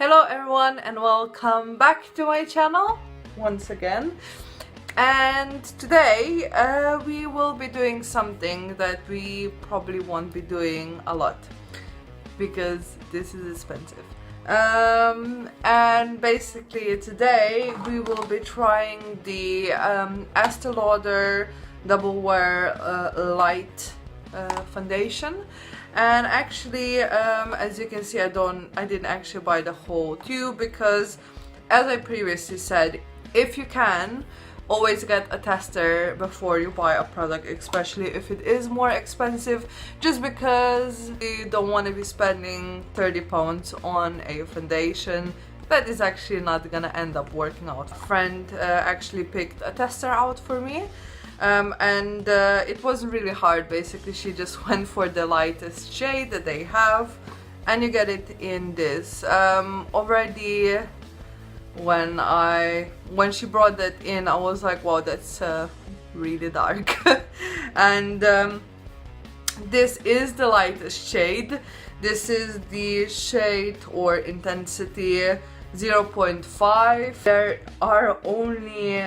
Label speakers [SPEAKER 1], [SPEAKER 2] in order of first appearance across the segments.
[SPEAKER 1] Hello everyone and welcome back to my channel once again. And today we will be doing something that we probably won't be doing a lot because this is expensive. And basically today we will be trying the Estée Lauder Double Wear Light foundation. And actually, as you can see, I didn't actually buy the whole tube because, as I previously said, if you can, always get a tester before you buy a product, especially if it is more expensive, just because you don't want to be spending £30 on a foundation that is actually not gonna end up working out. A friend actually picked a tester out for me. It wasn't really hard. Basically, she just went for the lightest shade that they have, and you get it in this. Already when she brought that in, I was like, wow, that's really dark. And this is the lightest shade. This is the shade or intensity 0.5. There are only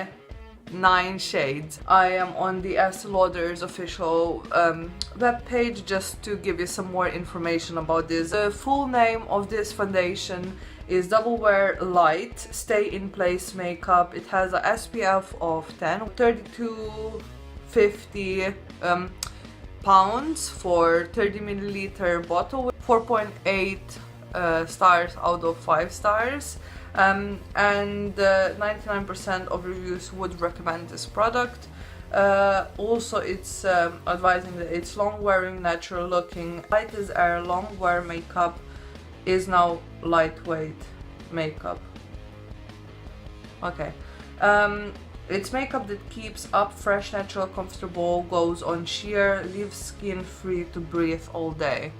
[SPEAKER 1] 9 shades. I am on the Estée Lauder's official webpage just to give you some more information about this. The full name of this foundation is Double Wear Light Stay in Place Makeup. It has a SPF of 10, 3250 pounds for 30 milliliter bottle with 4.8 stars out of 5 stars. And 99% of reviews would recommend this product. Also, it's advising that it's long wearing, natural looking, light as air, long wear makeup is now lightweight makeup. Okay. It's makeup that keeps up fresh, natural, comfortable, goes on sheer, leaves skin free to breathe all day.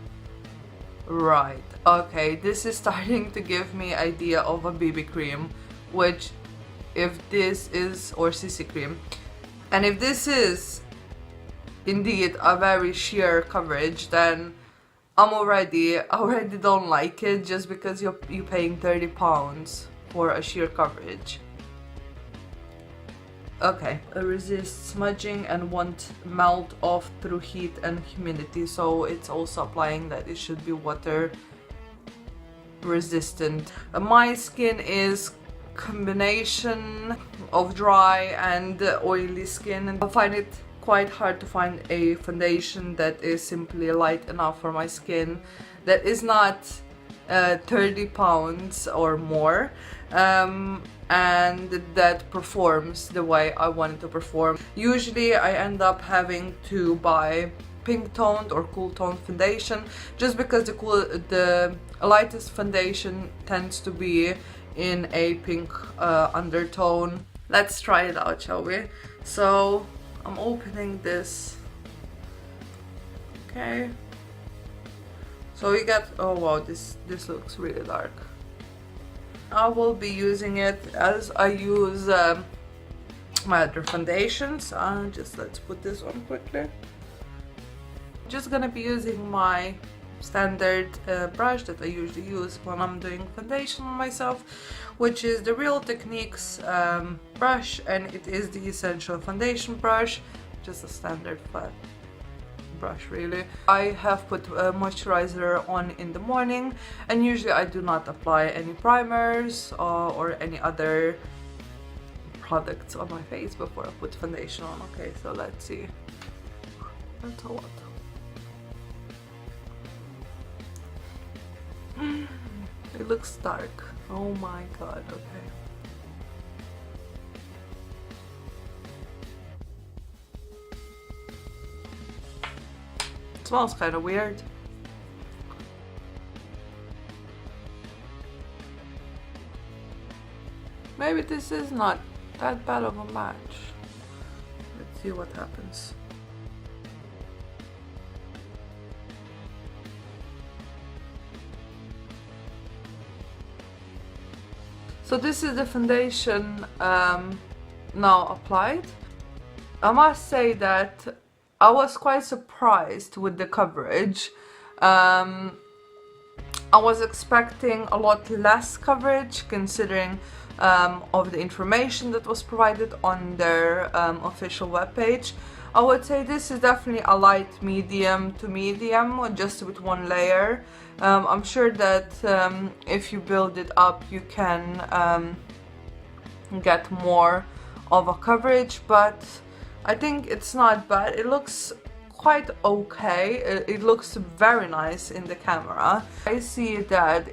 [SPEAKER 1] Right, okay, this is starting to give me idea of a BB cream, which if this is, or CC cream, and if this is indeed a very sheer coverage, then I already don't like it, just because you're paying £30 for a sheer coverage. Okay, it resists smudging and won't melt off through heat and humidity, so it's also applying that it should be water resistant. My skin is combination of dry and oily skin, and I find it quite hard to find a foundation that is simply light enough for my skin, that is not £30 or more, and that performs the way I want it to perform. Usually I end up having to buy pink toned or cool toned foundation, just because the lightest foundation tends to be in a pink undertone. Let's try it out, shall we? So I'm opening this. Okay. So we got, oh wow, this looks really dark. I will be using it as I use my other foundations. Let's put this on quickly. Just gonna be using my standard brush that I usually use when I'm doing foundation on myself, which is the Real Techniques brush, and it is the Essential Foundation brush, just a standard flat brush really. I have put moisturizer on in the morning, and usually I do not apply any primers or any other products on my face before I put foundation on. Okay, so let's see. That's a lot. It looks dark. Oh my god, okay. It smells kind of weird. Maybe this is not that bad of a match. Let's see what happens. So this is the foundation now applied. I must say that I was quite surprised with the coverage. I was expecting a lot less coverage considering of the information that was provided on their official webpage. I would say this is definitely a light medium to medium, just with one layer. I'm sure that if you build it up you can get more of a coverage, but I think it's not bad. It looks quite okay. It looks very nice in the camera. I see that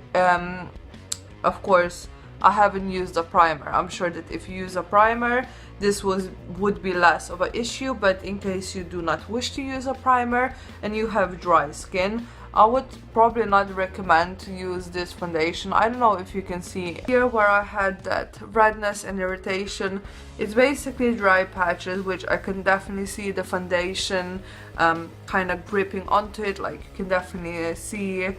[SPEAKER 1] of course I haven't used a primer. I'm sure that if you use a primer this would be less of an issue, but in case you do not wish to use a primer and you have dry skin, I would probably not recommend to use this foundation. I don't know if you can see here where I had that redness and irritation. It's basically dry patches, which I can definitely see the foundation kind of gripping onto it. Like you can definitely see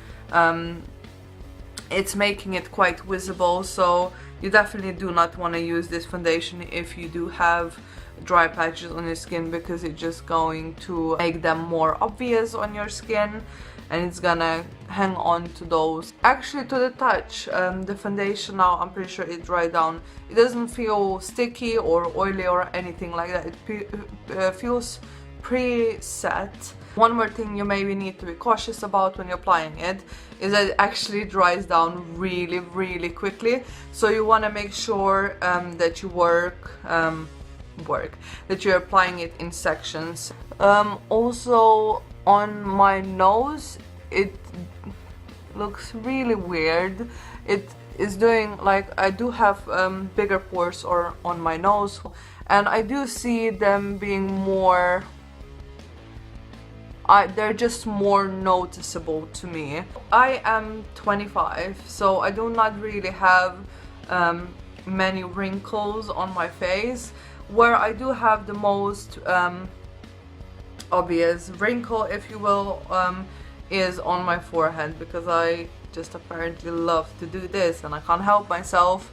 [SPEAKER 1] it's making it quite visible. So you definitely do not want to use this foundation if you do have dry patches on your skin, because it's just going to make them more obvious on your skin and it's gonna hang on to those. Actually, to the touch, the foundation now, I'm pretty sure it dried down. It doesn't feel sticky or oily or anything like that. It feels pre-set. One more thing you maybe need to be cautious about when you're applying it is that it actually dries down really quickly. So you want to make sure that you that you're applying it in sections. Also on my nose it looks really weird. It is doing, like, I do have bigger pores on my nose, and I do see them being more they're just more noticeable to me. I am 25, so I do not really have many wrinkles on my face. Where I do have the most obvious wrinkle, if you will, is on my forehead, because I just apparently love to do this and I can't help myself.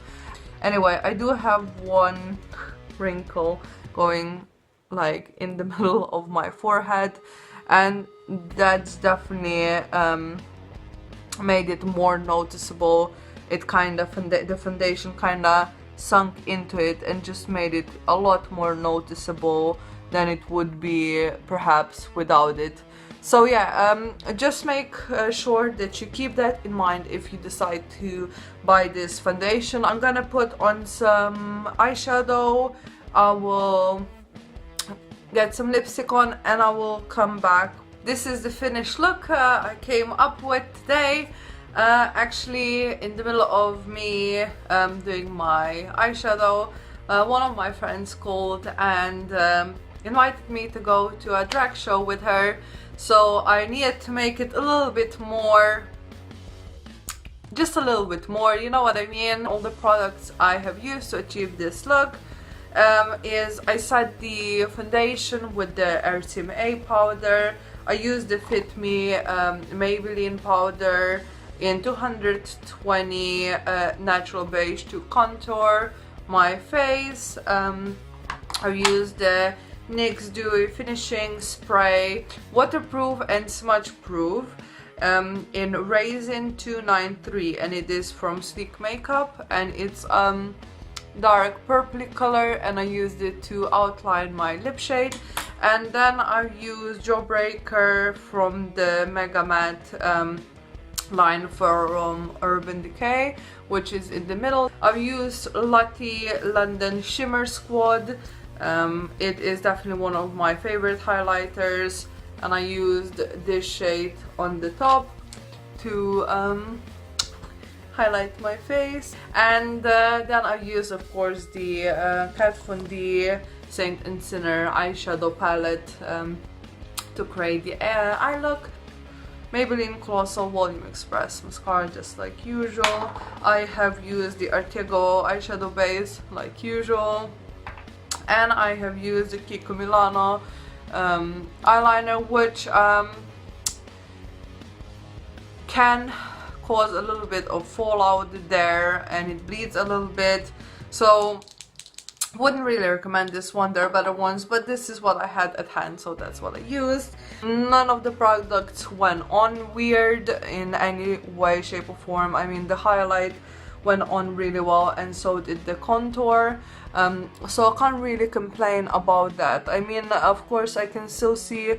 [SPEAKER 1] Anyway, I do have one wrinkle going like in the middle of my forehead, and that's definitely made it more noticeable. It kind of, the foundation kind of sunk into it and just made it a lot more noticeable than it would be perhaps without it. So yeah, just make sure that you keep that in mind if you decide to buy this foundation. I'm gonna put on some eyeshadow, I will get some lipstick on, and I will come back. This is the finished look I came up with today. Actually, in the middle of me doing my eyeshadow, one of my friends called and invited me to go to a drag show with her, so I needed to make it a little bit more, just a little bit more, you know what I mean. All the products I have used to achieve this look is I set the foundation with the RTMA powder. I used the Fit Me Maybelline powder in 220 natural beige to contour my face. I used the NYX Dewy Finishing Spray, waterproof and smudge proof, in Raisin 293, and it is from Sleek Makeup, and it's dark purpley color, and I used it to outline my lip shade. And then I used Jawbreaker from the Mega Matte line from Urban Decay, which is in the middle. I've used Lottie London Shimmer Squad. It is definitely one of my favorite highlighters, and I used this shade on the top to highlight my face. And then I used, of course, the Kat Von D Saint and Sinner eyeshadow palette to create the eye look. Maybelline Colossal Volume Express mascara, just like usual. I have used the Artego eyeshadow base, like usual. And I have used the Kiko Milano eyeliner, which can cause a little bit of fallout there, and it bleeds a little bit. So Wouldn't really recommend this one, there are better ones, but this is what I had at hand, so that's what I used. None of the products went on weird in any way, shape or form. I mean, the highlight went on really well, and so did the contour, so I can't really complain about that. I mean, of course I can still see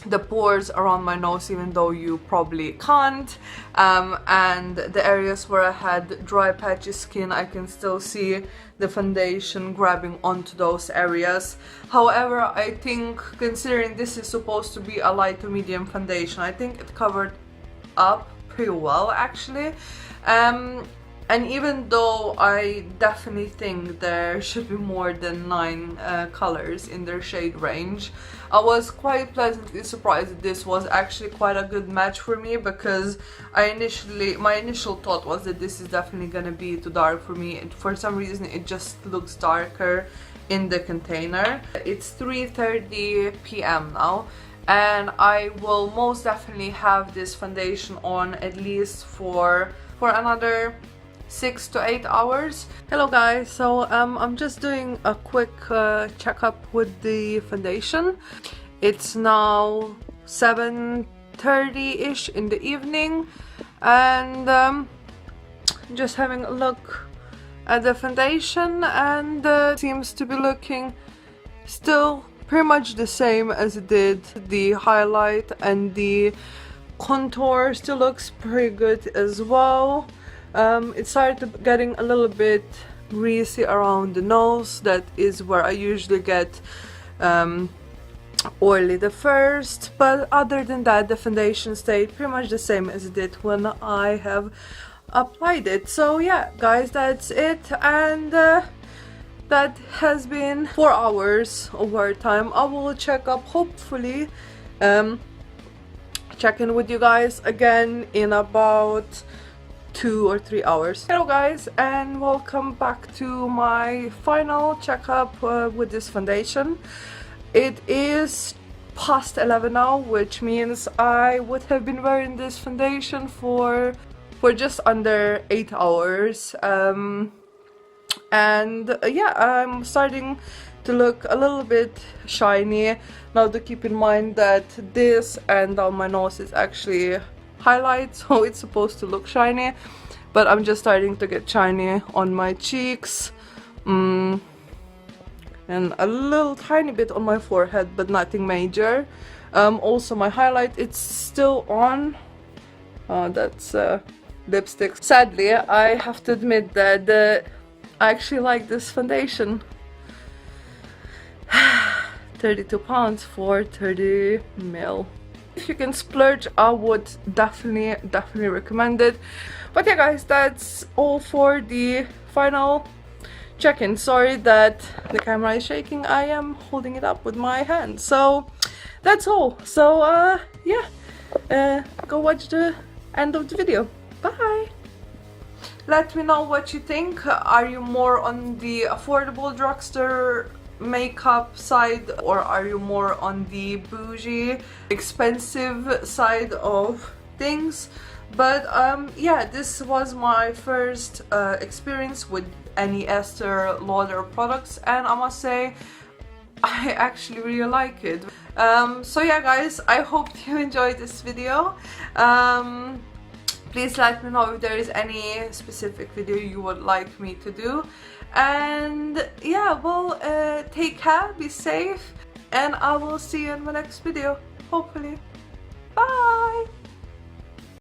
[SPEAKER 1] the pores around my nose, even though you probably can't, and the areas where I had dry patchy skin, I can still see the foundation grabbing onto those areas. However, I think, considering this is supposed to be a light to medium foundation, I think it covered up pretty well actually. And even though I definitely think there should be more than 9 colors in their shade range, I was quite pleasantly surprised that this was actually quite a good match for me, because my initial thought was that this is definitely gonna be too dark for me. For some reason it just looks darker in the container. It's 3:30 p.m. now, and I will most definitely have this foundation on at least for another 6 to 8 hours. Hello guys, so I'm just doing a quick checkup with the foundation. It's now 7:30-ish in the evening, and just having a look at the foundation, and seems to be looking still pretty much the same as it did. The highlight and the contour still looks pretty good as well. It started getting a little bit greasy around the nose. That is where I usually get oily the first, but other than that the foundation stayed pretty much the same as it did when I have applied it. So yeah guys, that's it, and that has been 4 hours of wear time. I will check up, hopefully check in with you guys again in about 2 or 3 hours. Hello guys, and welcome back to my final checkup with this foundation. It is past 11 now, which means I would have been wearing this foundation for just under 8 hours, and yeah, I'm starting to look a little bit shiny. Now to keep in mind that this and down my nose is actually highlight, so it's supposed to look shiny, but I'm just starting to get shiny on my cheeks, and a little tiny bit on my forehead, but nothing major. Also my highlight, it's still on. That's lipstick. Sadly, I have to admit that I actually like this foundation. 32 pounds for 30 ml. If you can splurge, I would definitely recommend it. But yeah guys, that's all for the final check-in. Sorry that the camera is shaking, I am holding it up with my hand. So that's all. So yeah, go watch the end of the video. Bye! Let me know what you think. Are you more on the affordable drugstore makeup side, or are you more on the bougie, expensive side of things? But yeah, this was my first experience with any Estée Lauder products, and I must say I actually really like it. So yeah guys, I hope you enjoyed this video. Please let me know if there is any specific video you would like me to do. And yeah, well, take care, be safe, and I will see you in my next video, hopefully. Bye!